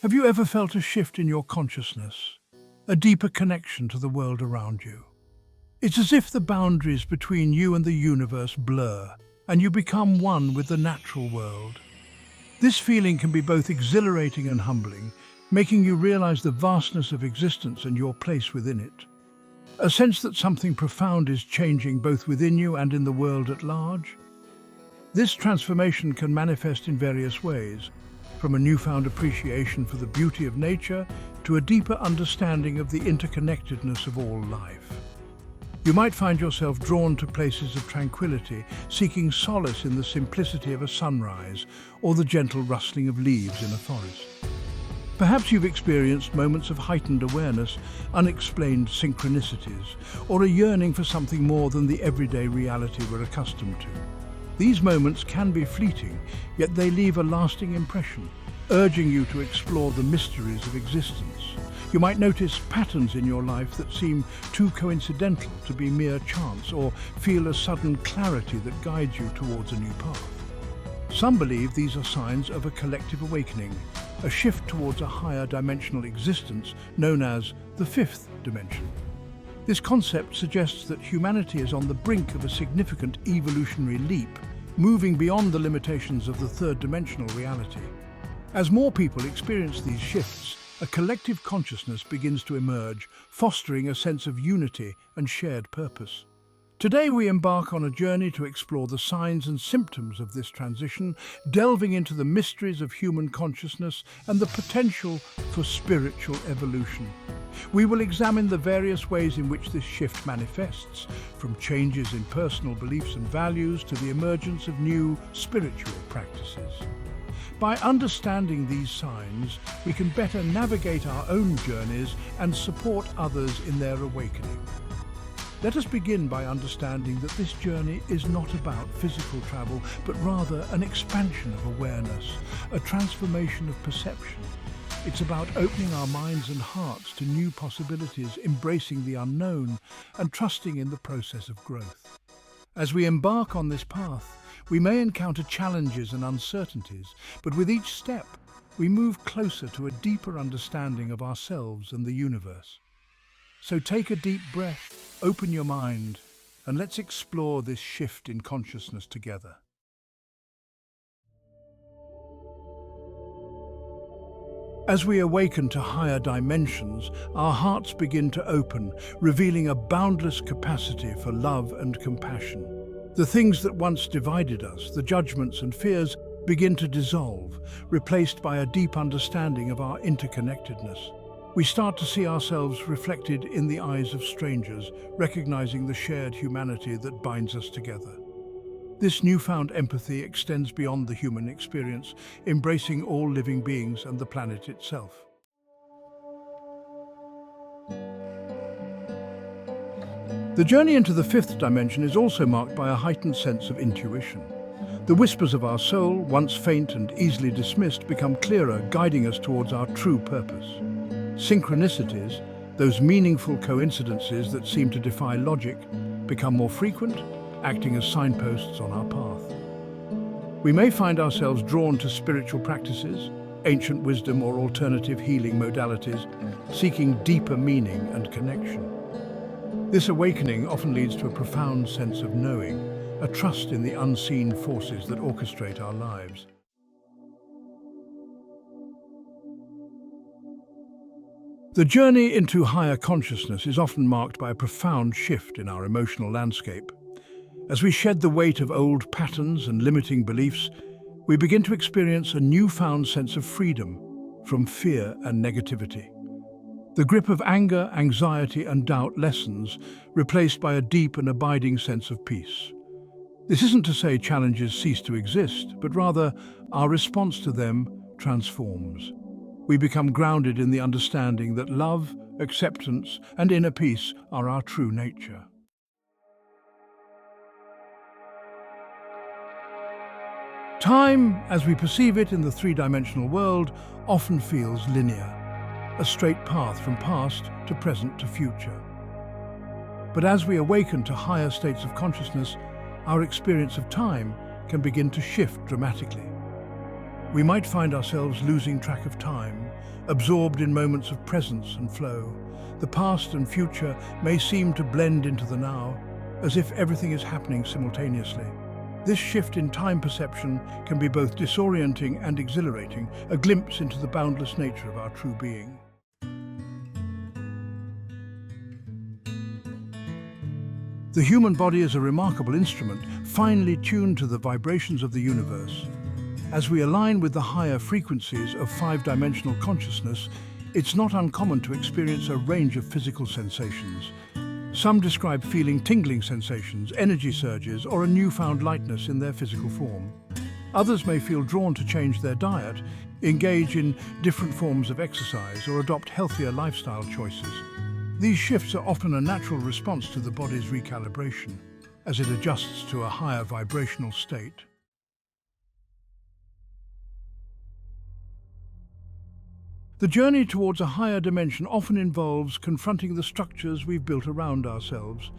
Have you ever felt a shift in your consciousness, a deeper connection to the world around you? It's as if the boundaries between you and the universe blur, and you become one with the natural world. This feeling can be both exhilarating and humbling, making you realize the vastness of existence and your place within it. A sense that something profound is changing both within you and in the world at large. This transformation can manifest in various ways, from a newfound appreciation for the beauty of nature to a deeper understanding of the interconnectedness of all life. You might find yourself drawn to places of tranquility, seeking solace in the simplicity of a sunrise or the gentle rustling of leaves in a forest. Perhaps you've experienced moments of heightened awareness, unexplained synchronicities, or a yearning for something more than the everyday reality we're accustomed to. These moments can be fleeting, yet they leave a lasting impression, urging you to explore the mysteries of existence. You might notice patterns in your life that seem too coincidental to be mere chance, or feel a sudden clarity that guides you towards a new path. Some believe these are signs of a collective awakening, a shift towards a higher dimensional existence known as the fifth dimension. This concept suggests that humanity is on the brink of a significant evolutionary leap, moving beyond the limitations of the third-dimensional reality. As more people experience these shifts, a collective consciousness begins to emerge, fostering a sense of unity and shared purpose. Today we embark on a journey to explore the signs and symptoms of this transition, delving into the mysteries of human consciousness and the potential for spiritual evolution. We will examine the various ways in which this shift manifests, from changes in personal beliefs and values to the emergence of new spiritual practices. By understanding these signs, we can better navigate our own journeys and support others in their awakening. Let us begin by understanding that this journey is not about physical travel, but rather an expansion of awareness, a transformation of perception. It's about opening our minds and hearts to new possibilities, embracing the unknown, and trusting in the process of growth. As we embark on this path, we may encounter challenges and uncertainties, but with each step, we move closer to a deeper understanding of ourselves and the universe. So take a deep breath, open your mind, and let's explore this shift in consciousness together. As we awaken to higher dimensions, our hearts begin to open, revealing a boundless capacity for love and compassion. The things that once divided us, the judgments and fears, begin to dissolve, replaced by a deep understanding of our interconnectedness. We start to see ourselves reflected in the eyes of strangers, recognizing the shared humanity that binds us together. This newfound empathy extends beyond the human experience, embracing all living beings and the planet itself. The journey into the fifth dimension is also marked by a heightened sense of intuition. The whispers of our soul, once faint and easily dismissed, become clearer, guiding us towards our true purpose. Synchronicities, those meaningful coincidences that seem to defy logic, become more frequent, acting as signposts on our path. We may find ourselves drawn to spiritual practices, ancient wisdom or alternative healing modalities, seeking deeper meaning and connection. This awakening often leads to a profound sense of knowing, a trust in the unseen forces that orchestrate our lives. The journey into higher consciousness is often marked by a profound shift in our emotional landscape. As we shed the weight of old patterns and limiting beliefs, we begin to experience a newfound sense of freedom from fear and negativity. The grip of anger, anxiety, and doubt lessens, replaced by a deep and abiding sense of peace. This isn't to say challenges cease to exist, but rather our response to them transforms. We become grounded in the understanding that love, acceptance, and inner peace are our true nature. Time, as we perceive it in the three-dimensional world, often feels linear, a straight path from past to present to future. But as we awaken to higher states of consciousness, our experience of time can begin to shift dramatically. We might find ourselves losing track of time, absorbed in moments of presence and flow. The past and future may seem to blend into the now, as if everything is happening simultaneously. This shift in time perception can be both disorienting and exhilarating, a glimpse into the boundless nature of our true being. The human body is a remarkable instrument, finely tuned to the vibrations of the universe. As we align with the higher frequencies of five-dimensional consciousness, it's not uncommon to experience a range of physical sensations. Some describe feeling tingling sensations, energy surges, or a newfound lightness in their physical form. Others may feel drawn to change their diet, engage in different forms of exercise, or adopt healthier lifestyle choices. These shifts are often a natural response to the body's recalibration, as it adjusts to a higher vibrational state. The journey towards a higher dimension often involves confronting the structures we've built around ourselves.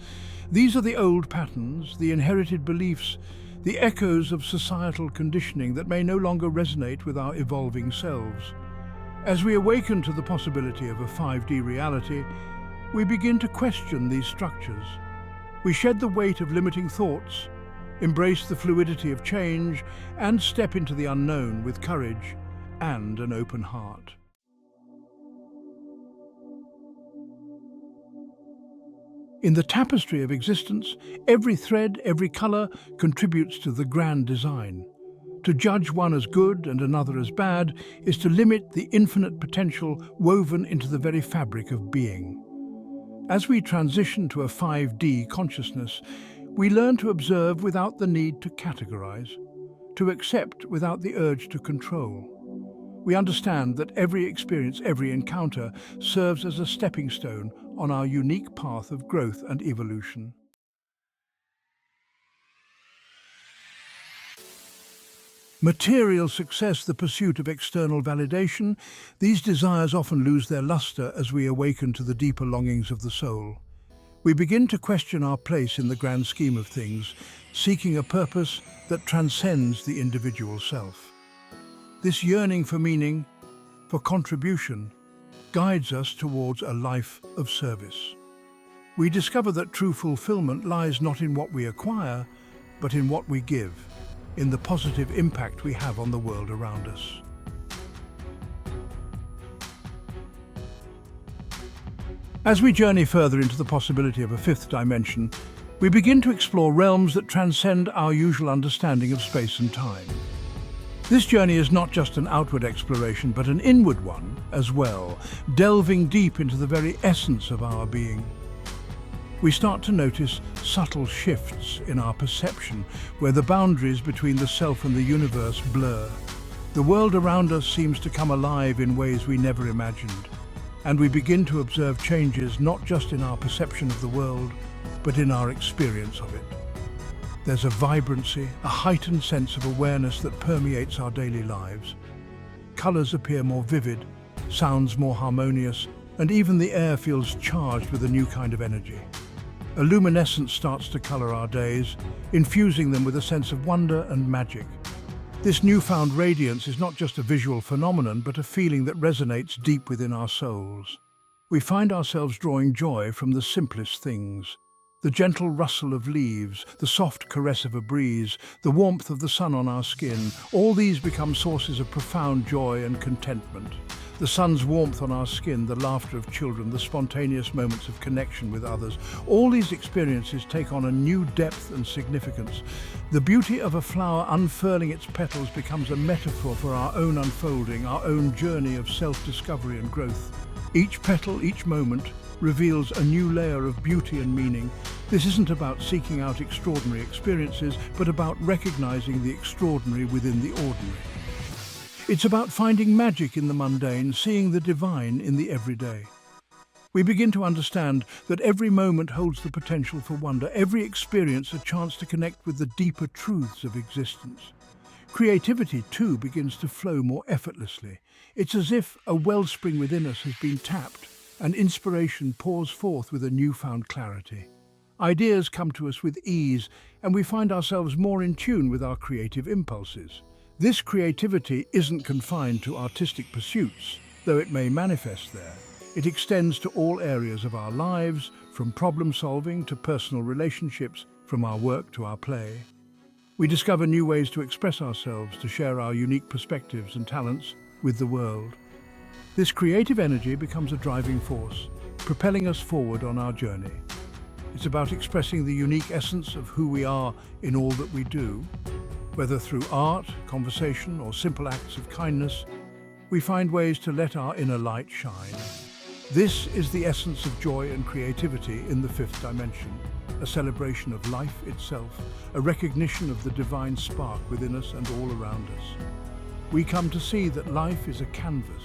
These are the old patterns, the inherited beliefs, the echoes of societal conditioning that may no longer resonate with our evolving selves. As we awaken to the possibility of a 5D reality, we begin to question these structures. We shed the weight of limiting thoughts, embrace the fluidity of change, and step into the unknown with courage and an open heart. In the tapestry of existence, every thread, every color contributes to the grand design. To judge one as good and another as bad is to limit the infinite potential woven into the very fabric of being. As we transition to a 5D consciousness, we learn to observe without the need to categorize, to accept without the urge to control. We understand that every experience, every encounter serves as a stepping stone on our unique path of growth and evolution. Material success, the pursuit of external validation, these desires often lose their luster as we awaken to the deeper longings of the soul. We begin to question our place in the grand scheme of things, seeking a purpose that transcends the individual self. This yearning for meaning, for contribution, guides us towards a life of service. We discover that true fulfillment lies not in what we acquire, but in what we give, in the positive impact we have on the world around us. As we journey further into the possibility of a fifth dimension, we begin to explore realms that transcend our usual understanding of space and time. This journey is not just an outward exploration, but an inward one as well, delving deep into the very essence of our being. We start to notice subtle shifts in our perception, where the boundaries between the self and the universe blur. The world around us seems to come alive in ways we never imagined, and we begin to observe changes not just in our perception of the world, but in our experience of it. There's a vibrancy, a heightened sense of awareness that permeates our daily lives. Colors appear more vivid, sounds more harmonious, and even the air feels charged with a new kind of energy. A luminescence starts to color our days, infusing them with a sense of wonder and magic. This newfound radiance is not just a visual phenomenon, but a feeling that resonates deep within our souls. We find ourselves drawing joy from the simplest things. The gentle rustle of leaves, the soft caress of a breeze, the warmth of the sun on our skin, all these become sources of profound joy and contentment. The sun's warmth on our skin, the laughter of children, the spontaneous moments of connection with others, all these experiences take on a new depth and significance. The beauty of a flower unfurling its petals becomes a metaphor for our own unfolding, our own journey of self-discovery and growth. Each petal, each moment, reveals a new layer of beauty and meaning. This isn't about seeking out extraordinary experiences, but about recognizing the extraordinary within the ordinary. It's about finding magic in the mundane, seeing the divine in the everyday. We begin to understand that every moment holds the potential for wonder, every experience a chance to connect with the deeper truths of existence. Creativity, too, begins to flow more effortlessly. It's as if a wellspring within us has been tapped, and inspiration pours forth with a newfound clarity. Ideas come to us with ease, and we find ourselves more in tune with our creative impulses. This creativity isn't confined to artistic pursuits, though it may manifest there. It extends to all areas of our lives, from problem solving to personal relationships, from our work to our play. We discover new ways to express ourselves, to share our unique perspectives and talents with the world. This creative energy becomes a driving force, propelling us forward on our journey. It's about expressing the unique essence of who we are in all that we do. Whether through art, conversation, or simple acts of kindness, we find ways to let our inner light shine. This is the essence of joy and creativity in the fifth dimension, a celebration of life itself, a recognition of the divine spark within us and all around us. We come to see that life is a canvas,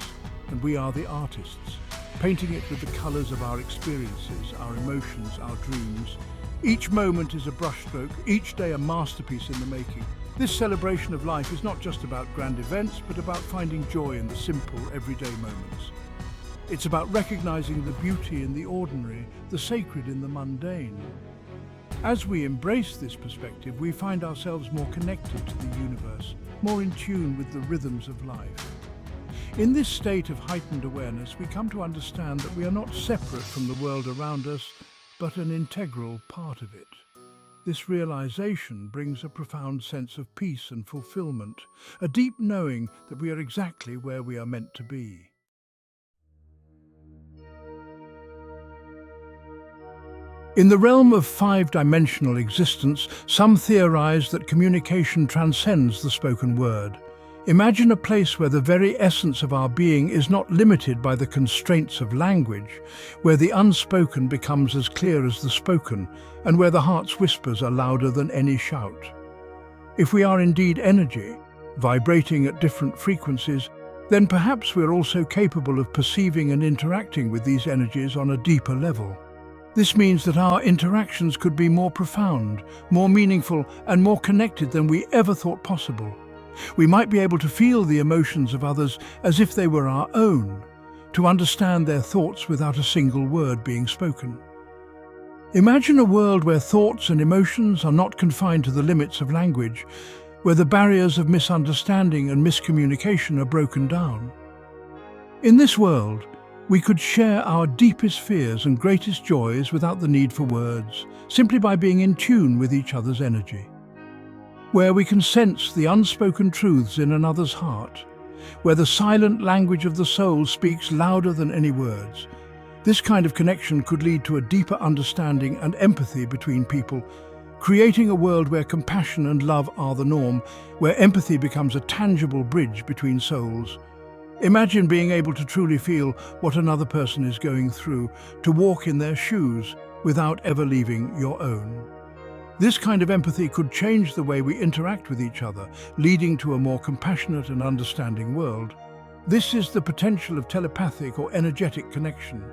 and we are the artists, painting it with the colors of our experiences, our emotions, our dreams. Each moment is a brushstroke, each day a masterpiece in the making. This celebration of life is not just about grand events, but about finding joy in the simple, everyday moments. It's about recognizing the beauty in the ordinary, the sacred in the mundane. As we embrace this perspective, we find ourselves more connected to the universe, more in tune with the rhythms of life. In this state of heightened awareness, we come to understand that we are not separate from the world around us, but an integral part of it. This realization brings a profound sense of peace and fulfillment, a deep knowing that we are exactly where we are meant to be. In the realm of five-dimensional existence, some theorize that communication transcends the spoken word. Imagine a place where the very essence of our being is not limited by the constraints of language, where the unspoken becomes as clear as the spoken, and where the heart's whispers are louder than any shout. If we are indeed energy, vibrating at different frequencies, then perhaps we're also capable of perceiving and interacting with these energies on a deeper level. This means that our interactions could be more profound, more meaningful, and more connected than we ever thought possible. We might be able to feel the emotions of others as if they were our own, to understand their thoughts without a single word being spoken. Imagine a world where thoughts and emotions are not confined to the limits of language, where the barriers of misunderstanding and miscommunication are broken down. In this world, we could share our deepest fears and greatest joys without the need for words, simply by being in tune with each other's energy. Where we can sense the unspoken truths in another's heart, where the silent language of the soul speaks louder than any words. This kind of connection could lead to a deeper understanding and empathy between people, creating a world where compassion and love are the norm, where empathy becomes a tangible bridge between souls. Imagine being able to truly feel what another person is going through, to walk in their shoes without ever leaving your own. This kind of empathy could change the way we interact with each other, leading to a more compassionate and understanding world. This is the potential of telepathic or energetic connection.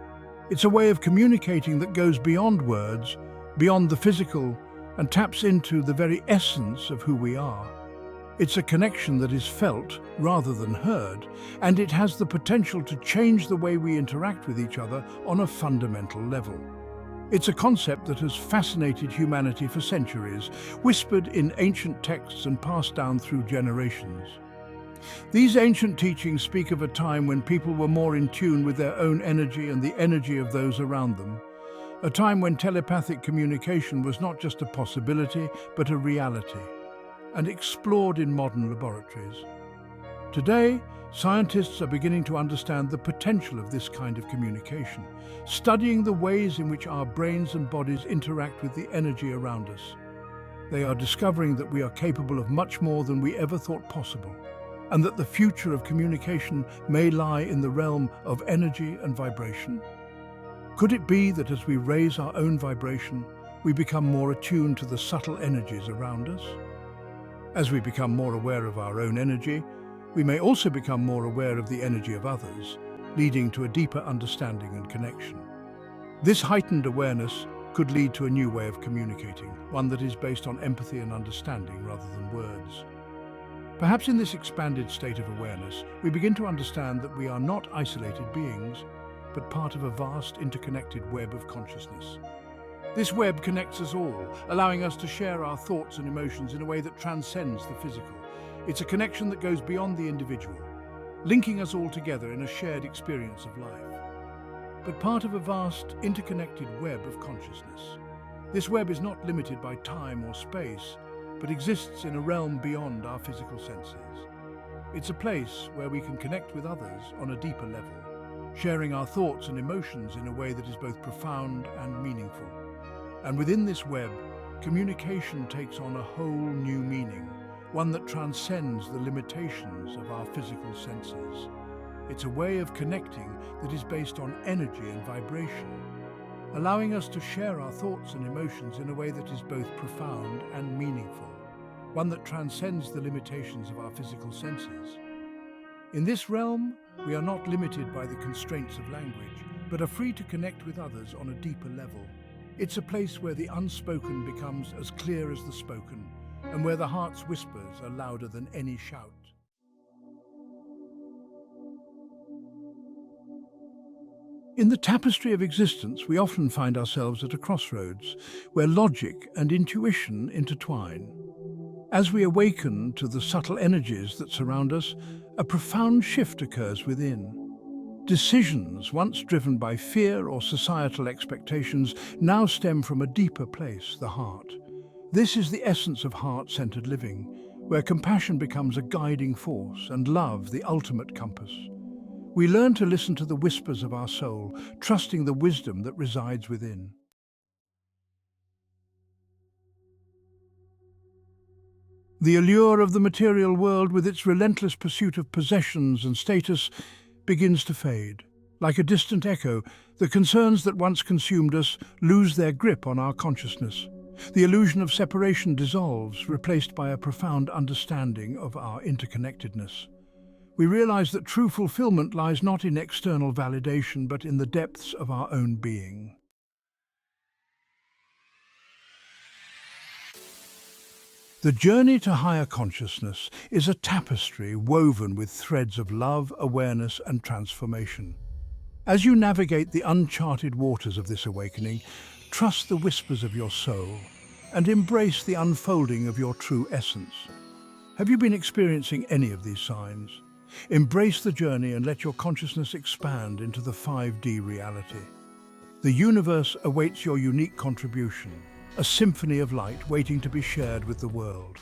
It's a way of communicating that goes beyond words, beyond the physical, and taps into the very essence of who we are. It's a connection that is felt rather than heard, and it has the potential to change the way we interact with each other on a fundamental level. It's a concept that has fascinated humanity for centuries, whispered in ancient texts and passed down through generations. These ancient teachings speak of a time when people were more in tune with their own energy and the energy of those around them. A time when telepathic communication was not just a possibility, but a reality, and explored in modern laboratories. Today, scientists are beginning to understand the potential of this kind of communication, studying the ways in which our brains and bodies interact with the energy around us. They are discovering that we are capable of much more than we ever thought possible, and that the future of communication may lie in the realm of energy and vibration. Could it be that as we raise our own vibration, we become more attuned to the subtle energies around us? As we become more aware of our own energy, we may also become more aware of the energy of others, leading to a deeper understanding and connection. This heightened awareness could lead to a new way of communicating, one that is based on empathy and understanding rather than words. Perhaps in this expanded state of awareness, we begin to understand that we are not isolated beings, but part of a vast interconnected web of consciousness. This web connects us all, allowing us to share our thoughts and emotions in a way that transcends the physical. It's a connection that goes beyond the individual, linking us all together in a shared experience of life, but part of a vast, interconnected web of consciousness. This web is not limited by time or space, but exists in a realm beyond our physical senses. It's a place where we can connect with others on a deeper level, sharing our thoughts and emotions in a way that is both profound and meaningful. And within this web, communication takes on a whole new meaning, one that transcends the limitations of our physical senses. It's a way of connecting that is based on energy and vibration, allowing us to share our thoughts and emotions in a way that is both profound and meaningful, one that transcends the limitations of our physical senses. In this realm, we are not limited by the constraints of language, but are free to connect with others on a deeper level. It's a place where the unspoken becomes as clear as the spoken, and where the heart's whispers are louder than any shout. In the tapestry of existence, we often find ourselves at a crossroads, where logic and intuition intertwine. As we awaken to the subtle energies that surround us, a profound shift occurs within. Decisions, once driven by fear or societal expectations, now stem from a deeper place, the heart. This is the essence of heart-centered living, where compassion becomes a guiding force and love the ultimate compass. We learn to listen to the whispers of our soul, trusting the wisdom that resides within. The allure of the material world, with its relentless pursuit of possessions and status, begins to fade. Like a distant echo, the concerns that once consumed us lose their grip on our consciousness. The illusion of separation dissolves, replaced by a profound understanding of our interconnectedness. We realize that true fulfillment lies not in external validation, but in the depths of our own being. The journey to higher consciousness is a tapestry woven with threads of love, awareness, and transformation. As you navigate the uncharted waters of this awakening, trust the whispers of your soul and embrace the unfolding of your true essence. Have you been experiencing any of these signs? Embrace the journey and let your consciousness expand into the 5D reality. The universe awaits your unique contribution, a symphony of light waiting to be shared with the world.